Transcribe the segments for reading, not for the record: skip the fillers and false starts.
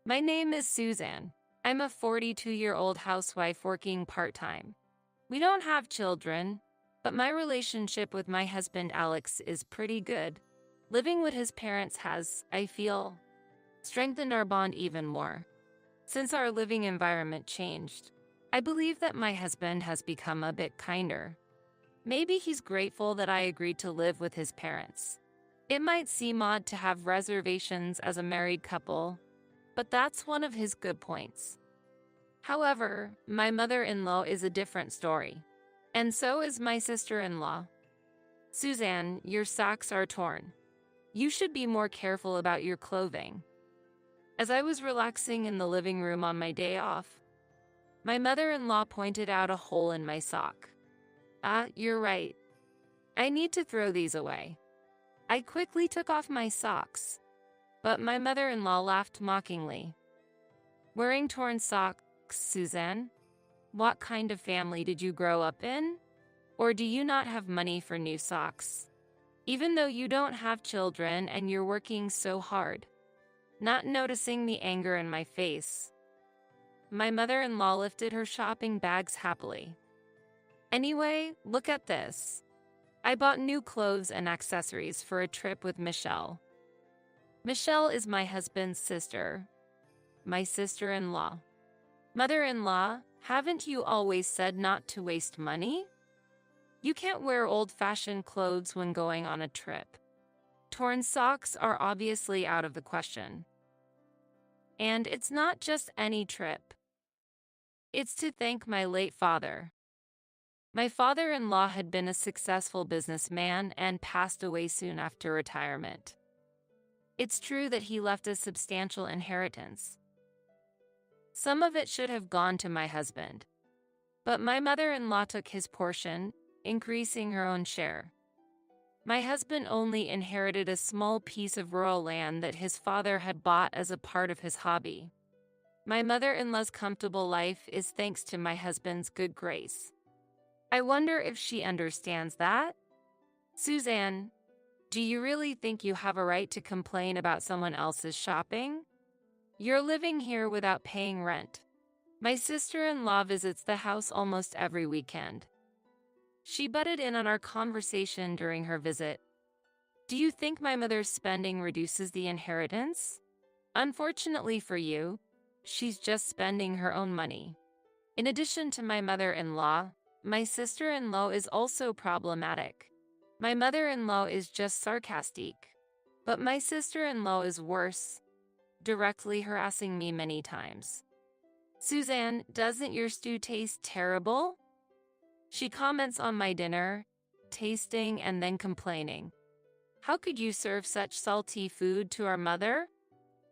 My name is Suzanne. I'm a 42-year-old housewife working part-time. We don't have children, but my relationship with my husband Alex is pretty good. Living with his parents has, I feel, strengthened our bond even more. Since our living environment changed, I believe that my husband has become a bit kinder. Maybe he's grateful that I agreed to live with his parents. It might seem odd to have reservations as a married couple, but that's one of his good points. However, my mother-in-law is a different story. And so is my sister-in-law. Suzanne, your socks are torn. You should be more careful about your clothing. As I was relaxing in the living room on my day off, my mother-in-law pointed out a hole in my sock. You're right. I need to throw these away. I quickly took off my socks, but my mother-in-law laughed mockingly. Wearing torn socks, Suzanne? What kind of family did you grow up in? Or do you not have money for new socks? Even though you don't have children and you're working so hard. Not noticing the anger in my face, my mother-in-law lifted her shopping bags happily. Anyway, look at this. I bought new clothes and accessories for a trip with Michelle. Michelle is my husband's sister, my sister-in-law. Mother-in-law, haven't you always said not to waste money? You can't wear old-fashioned clothes when going on a trip. Torn socks are obviously out of the question. And it's not just any trip. It's to thank my late father. My father-in-law had been a successful businessman and passed away soon after retirement. It's true that he left a substantial inheritance. Some of it should have gone to my husband, but my mother-in-law took his portion, increasing her own share. My husband only inherited a small piece of rural land that his father had bought as a part of his hobby. My mother-in-law's comfortable life is thanks to my husband's good grace. I wonder if she understands that? Suzanne, do you really think you have a right to complain about someone else's shopping? You're living here without paying rent. My sister-in-law visits the house almost every weekend. She butted in on our conversation during her visit. Do you think my mother's spending reduces the inheritance? Unfortunately for you, she's just spending her own money. In addition to my mother-in-law, my sister-in-law is also problematic. My mother-in-law is just sarcastic, but my sister-in-law is worse, directly harassing me many times. Suzanne, doesn't your stew taste terrible? She comments on my dinner, tasting and then complaining. How could you serve such salty food to our mother?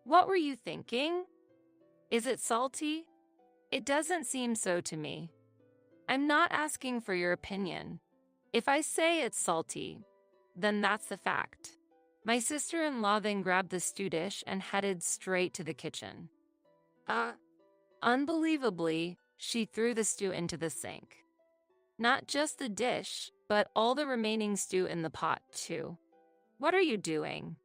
What were you thinking? Is it salty? It doesn't seem so to me. I'm not asking for your opinion. If I say it's salty, then that's the fact. My sister-in-law then grabbed the stew dish and headed straight to the kitchen. Unbelievably, she threw the stew into the sink. Not just the dish, but all the remaining stew in the pot, too. What are you doing?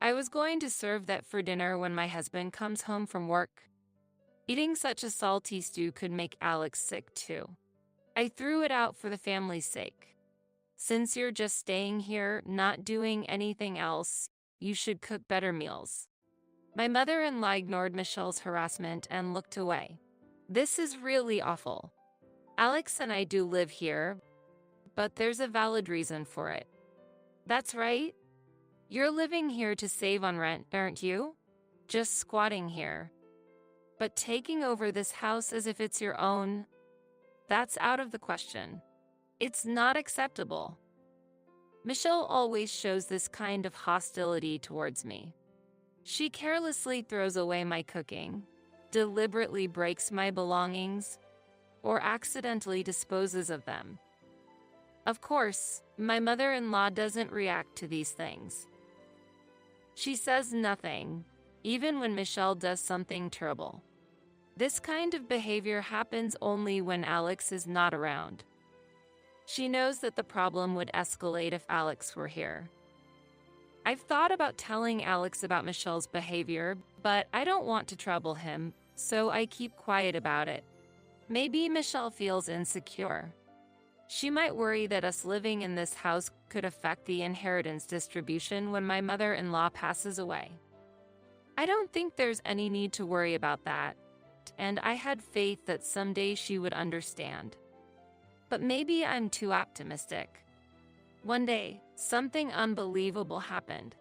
I was going to serve that for dinner when my husband comes home from work. Eating such a salty stew could make Alex sick, too. I threw it out for the family's sake. Since you're just staying here, not doing anything else, you should cook better meals. My mother-in-law ignored Michelle's harassment and looked away. This is really awful. Alex and I do live here, but there's a valid reason for it. That's right. You're living here to save on rent, aren't you? Just squatting here. But taking over this house as if it's your own, that's out of the question. It's not acceptable. Michelle always shows this kind of hostility towards me. She carelessly throws away my cooking, deliberately breaks my belongings, or accidentally disposes of them. Of course, my mother-in-law doesn't react to these things. She says nothing, even when Michelle does something terrible. This kind of behavior happens only when Alex is not around. She knows that the problem would escalate if Alex were here. I've thought about telling Alex about Michelle's behavior, but I don't want to trouble him, so I keep quiet about it. Maybe Michelle feels insecure. She might worry that us living in this house could affect the inheritance distribution when my mother-in-law passes away. I don't think there's any need to worry about that, and I had faith that someday she would understand. But maybe I'm too optimistic. One day, something unbelievable happened.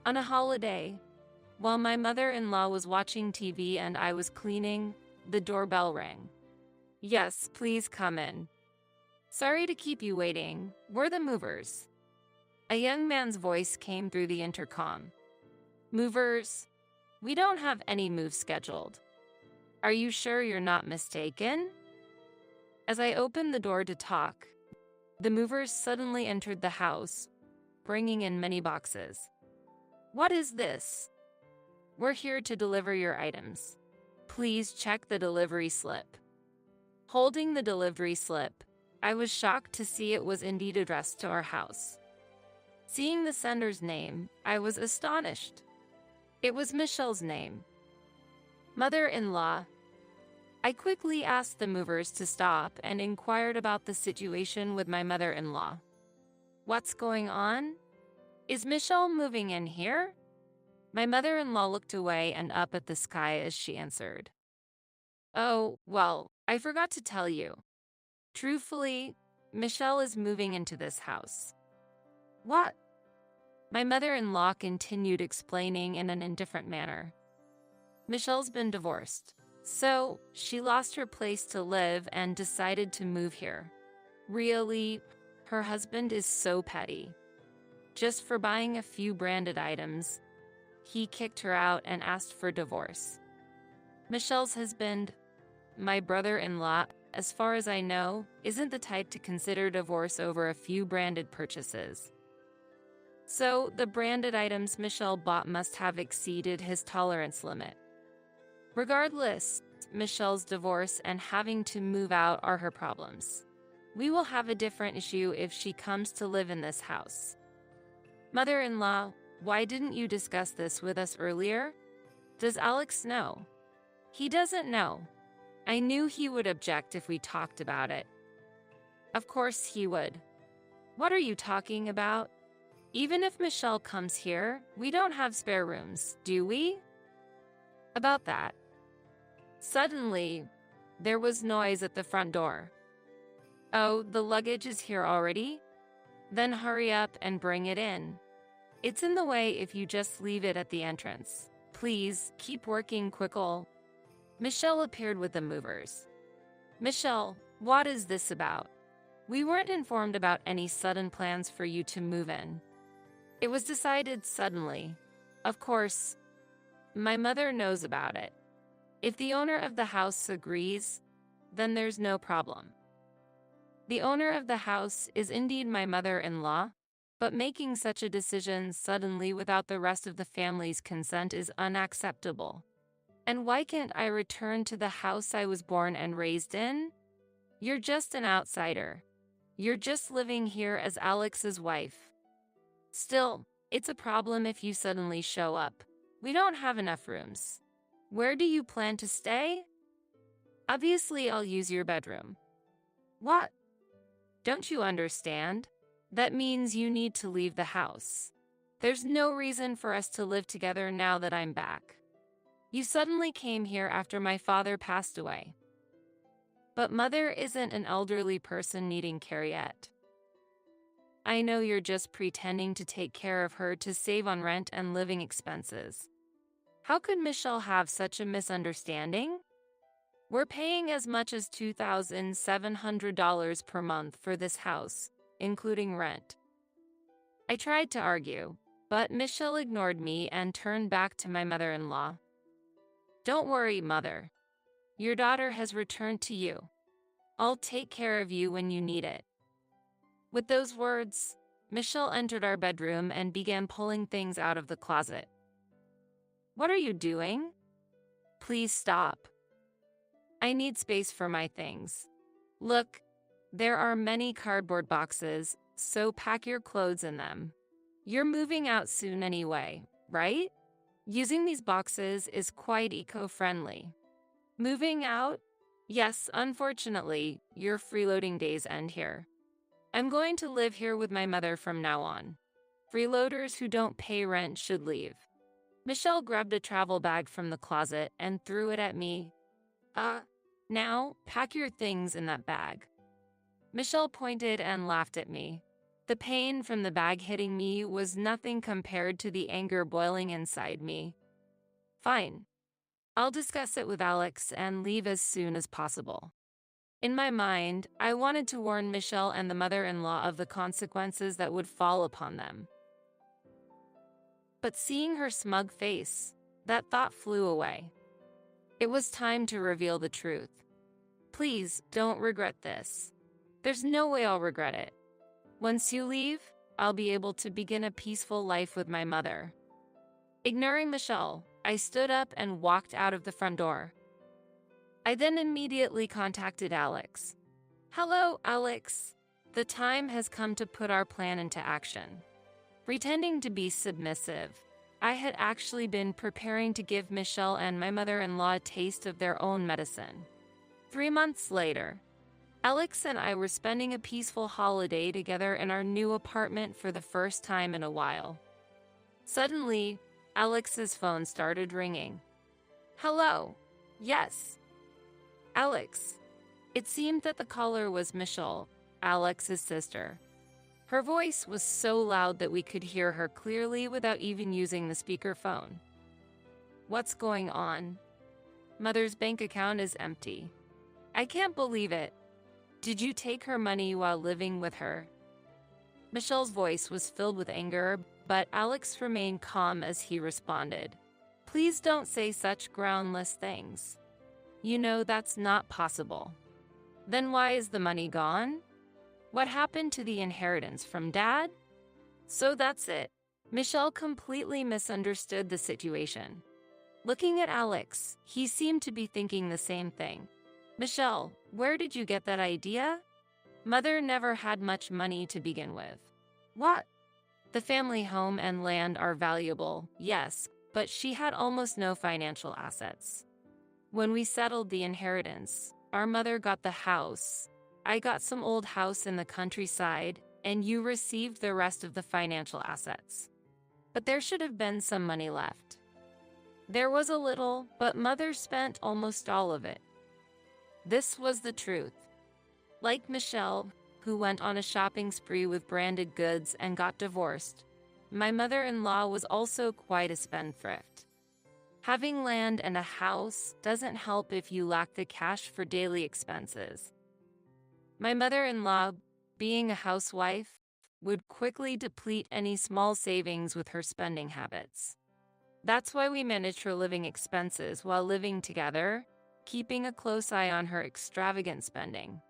On a holiday, while my mother-in-law was watching TV and I was cleaning, the doorbell rang. "Yes, please come in." "Sorry to keep you waiting. We're the movers." A young man's voice came through the intercom. "Movers? We don't have any moves scheduled. Are you sure you're not mistaken?" As I opened the door to talk, the movers suddenly entered the house, bringing in many boxes. "What is this?" "We're here to deliver your items. Please check the delivery slip." Holding the delivery slip, I was shocked to see it was indeed addressed to our house. Seeing the sender's name, I was astonished. It was Michelle's name. "Mother-in-law." I quickly asked the movers to stop and inquired about the situation with my mother-in-law. "What's going on? Is Michelle moving in here?" My mother-in-law looked away and up at the sky as she answered. "Oh, well, I forgot to tell you. Truthfully, Michelle is moving into this house." "What?" My mother-in-law continued explaining in an indifferent manner. "Michelle's been divorced, so she lost her place to live and decided to move here. Really, her husband is so petty. Just for buying a few branded items, he kicked her out and asked for divorce. Michelle's husband, my brother-in-law, as far as I know, isn't the type to consider divorce over a few branded purchases. So the branded items Michelle bought must have exceeded his tolerance limit. Regardless, Michelle's divorce and having to move out are her problems. We will have a different issue if she comes to live in this house." "Mother-in-law, why didn't you discuss this with us earlier? Does Alex know?" "He doesn't know. I knew he would object if we talked about it." "Of course he would. What are you talking about? Even if Michelle comes here, we don't have spare rooms, do we?" "About that." Suddenly, there was noise at the front door. "Oh, the luggage is here already? Then hurry up and bring it in. It's in the way if you just leave it at the entrance. Please, keep working quickly." Michelle appeared with the movers. "Michelle, what is this about? We weren't informed about any sudden plans for you to move in. It was decided suddenly. Of course, my mother knows about it. If the owner of the house agrees, then there's no problem." The owner of the house is indeed my mother-in-law, but making such a decision suddenly without the rest of the family's consent is unacceptable. And why can't I return to the house I was born and raised in? You're just an outsider. You're just living here as Alex's wife. Still, it's a problem if you suddenly show up. We don't have enough rooms. Where do you plan to stay? Obviously, I'll use your bedroom. What? Don't you understand? That means you need to leave the house. There's no reason for us to live together now that I'm back. You suddenly came here after my father passed away. But Mother isn't an elderly person needing care yet. I know you're just pretending to take care of her to save on rent and living expenses. How could Michelle have such a misunderstanding? We're paying as much as $2,700 per month for this house, including rent. I tried to argue, but Michelle ignored me and turned back to my mother-in-law. Don't worry, Mother. Your daughter has returned to you. I'll take care of you when you need it. With those words, Michelle entered our bedroom and began pulling things out of the closet. What are you doing? Please stop. I need space for my things. Look, there are many cardboard boxes, so pack your clothes in them. You're moving out soon anyway, right? Using these boxes is quite eco-friendly. Moving out? Yes, unfortunately, your freeloading days end here. I'm going to live here with my mother from now on. Freeloaders who don't pay rent should leave. Michelle grabbed a travel bag from the closet and threw it at me. Now, pack your things in that bag. Michelle pointed and laughed at me. The pain from the bag hitting me was nothing compared to the anger boiling inside me. Fine. I'll discuss it with Alex and leave as soon as possible. In my mind, I wanted to warn Michelle and the mother-in-law of the consequences that would fall upon them. But seeing her smug face, that thought flew away. It was time to reveal the truth. Please, don't regret this. There's no way I'll regret it. Once you leave, I'll be able to begin a peaceful life with my mother. Ignoring Michelle, I stood up and walked out of the front door. I then immediately contacted Alex. Hello, Alex. The time has come to put our plan into action. Pretending to be submissive, I had actually been preparing to give Michelle and my mother-in-law a taste of their own medicine. 3 months later, Alex and I were spending a peaceful holiday together in our new apartment for the first time in a while. Suddenly, Alex's phone started ringing. Hello. Yes. Alex. It seemed that the caller was Michelle, Alex's sister. Her voice was so loud that we could hear her clearly without even using the speakerphone. What's going on? Mother's bank account is empty. I can't believe it. Did you take her money while living with her? Michelle's voice was filled with anger, but Alex remained calm as he responded. Please don't say such groundless things. You know that's not possible. Then why is the money gone? What happened to the inheritance from Dad? So that's it. Michelle completely misunderstood the situation. Looking at Alex, he seemed to be thinking the same thing. Michelle, where did you get that idea? Mother never had much money to begin with. What? The family home and land are valuable, yes, but she had almost no financial assets. When we settled the inheritance, our mother got the house. I got some old house in the countryside, and you received the rest of the financial assets. But there should have been some money left. There was a little, but Mother spent almost all of it. This was the truth. Like Michelle, who went on a shopping spree with branded goods and got divorced, my mother-in-law was also quite a spendthrift. Having land and a house doesn't help if you lack the cash for daily expenses. My mother-in-law, being a housewife, would quickly deplete any small savings with her spending habits. That's why we managed her living expenses while living together, keeping a close eye on her extravagant spending.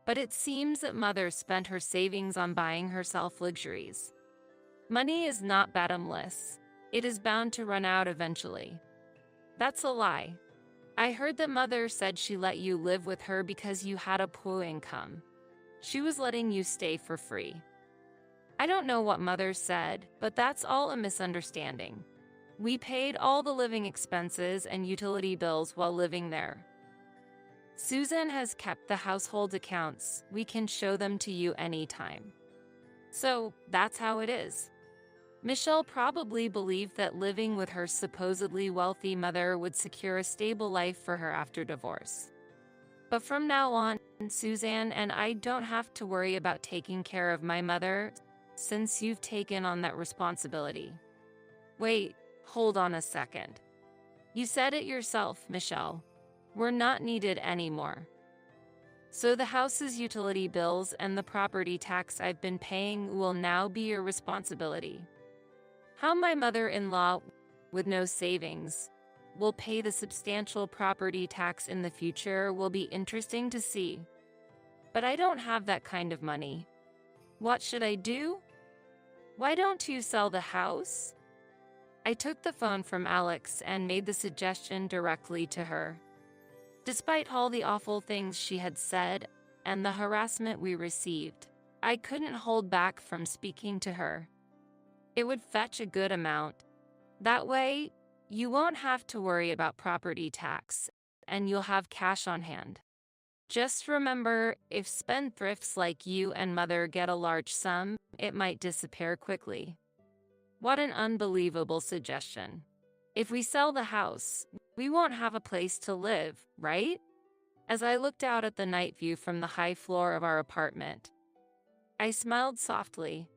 But it seems that Mother spent her savings on buying herself luxuries. Money is not bottomless. It is bound to run out eventually. That's a lie. I heard that Mother said she let you live with her because you had a poor income. She was letting you stay for free. I don't know what Mother said, but that's all a misunderstanding. We paid all the living expenses and utility bills while living there. Susan has kept the household accounts. We can show them to you anytime. So that's how it is. Michelle probably believed that living with her supposedly wealthy mother would secure a stable life for her after divorce. But from now on, Suzanne and I don't have to worry about taking care of my mother since you've taken on that responsibility. Wait, hold on a second. You said it yourself, Michelle. We're not needed anymore. So the house's utility bills and the property tax I've been paying will now be your responsibility. How my mother-in-law, with no savings, will pay the substantial property tax in the future will be interesting to see. But I don't have that kind of money. What should I do? Why don't you sell the house? I took the phone from Alex and made the suggestion directly to her. Despite all the awful things she had said and the harassment we received, I couldn't hold back from speaking to her. It would fetch a good amount. That way, you won't have to worry about property tax, and you'll have cash on hand. Just remember, if spendthrifts like you and Mother get a large sum, it might disappear quickly. What an unbelievable suggestion. If we sell the house, we won't have a place to live, right? As I looked out at the night view from the high floor of our apartment, I smiled softly.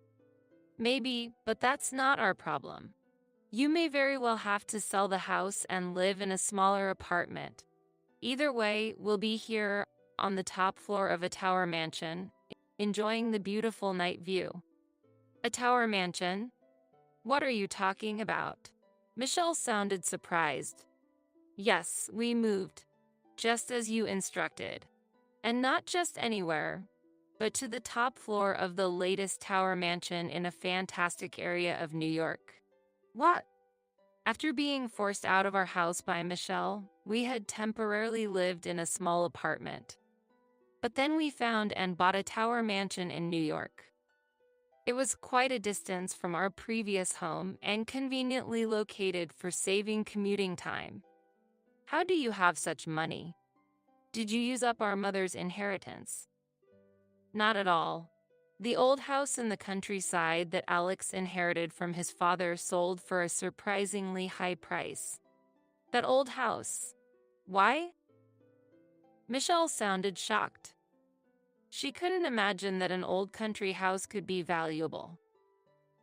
Maybe, but that's not our problem. You may very well have to sell the house and live in a smaller apartment. Either way, we'll be here on the top floor of a tower mansion, enjoying the beautiful night view. A tower mansion? What are you talking about? Michelle sounded surprised. Yes, we moved, just as you instructed. And not just anywhere, but to the top floor of the latest tower mansion in a fantastic area of New York. What? After being forced out of our house by Michelle, we had temporarily lived in a small apartment. But then we found and bought a tower mansion in New York. It was quite a distance from our previous home and conveniently located for saving commuting time. How do you have such money? Did you use up our mother's inheritance? Not at all. The old house in the countryside that Alex inherited from his father sold for a surprisingly high price. That old house. Why? Michelle sounded shocked. She couldn't imagine that an old country house could be valuable.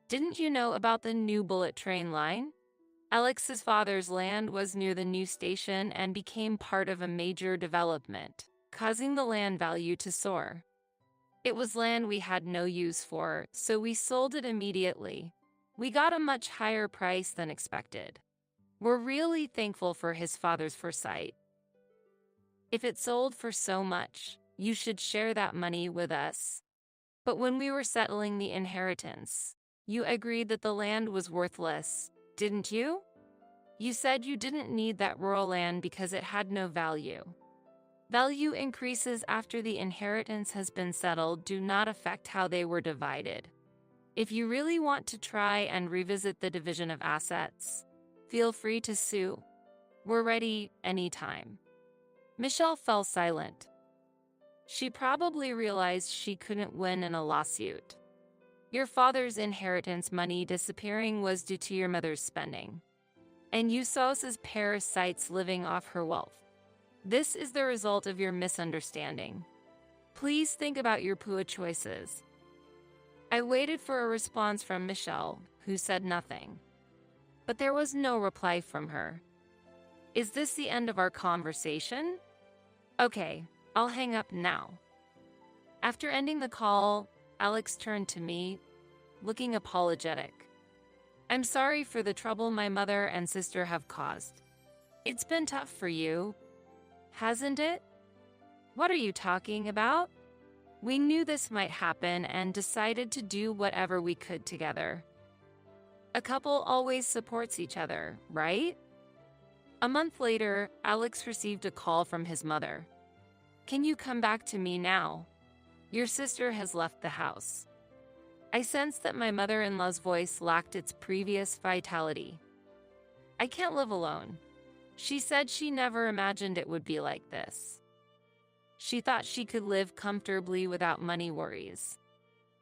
Didn't you know about the new bullet train line? Alex's father's land was near the new station and became part of a major development, causing the land value to soar. It was land we had no use for, so we sold it immediately. We got a much higher price than expected. We're really thankful for his father's foresight. If it sold for so much, you should share that money with us. But when we were settling the inheritance, you agreed that the land was worthless, didn't you? You said you didn't need that rural land because it had no value. Value increases after the inheritance has been settled do not affect how they were divided. If you really want to try and revisit the division of assets, feel free to sue. We're ready anytime. Michelle fell silent. She probably realized she couldn't win in a lawsuit. Your father's inheritance money disappearing was due to your mother's spending, and you Sos's parasites living off her wealth. This is the result of your misunderstanding. Please think about your poor choices. I waited for a response from Michelle, who said nothing. But there was no reply from her. Is this the end of our conversation? Okay, I'll hang up now. After ending the call, Alex turned to me, looking apologetic. I'm sorry for the trouble my mother and sister have caused. It's been tough for you, hasn't it? What are you talking about? We knew this might happen and decided to do whatever we could together. A couple always supports each other, right? A month later, Alex received a call from his mother. Can you come back to me now? Your sister has left the house. I sensed that my mother-in-law's voice lacked its previous vitality. I can't live alone. She said she never imagined it would be like this. She thought she could live comfortably without money worries.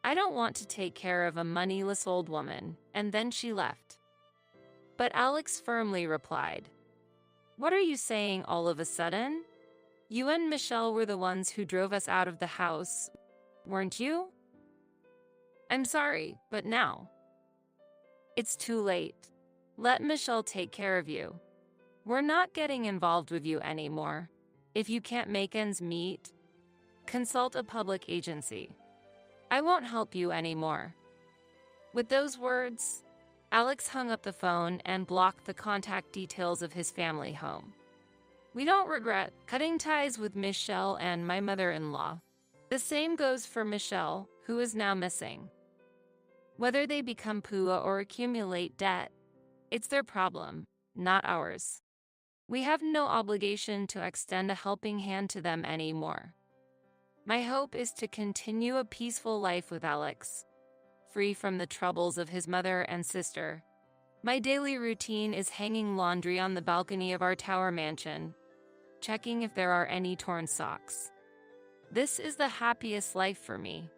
I don't want to take care of a moneyless old woman, and then she left. But Alex firmly replied, What are you saying all of a sudden? You and Michelle were the ones who drove us out of the house, weren't you? I'm sorry, but now. It's too late. Let Michelle take care of you. We're not getting involved with you anymore. If you can't make ends meet, consult a public agency. I won't help you anymore. With those words, Alex hung up the phone and blocked the contact details of his family home. We don't regret cutting ties with Michelle and my mother-in-law. The same goes for Michelle, who is now missing. Whether they become PUA or accumulate debt, it's their problem, not ours. We have no obligation to extend a helping hand to them anymore. My hope is to continue a peaceful life with Alex. free from the troubles of his mother and sister. My daily routine is hanging laundry on the balcony of our tower mansion, checking if there are any torn socks. This is the happiest life for me.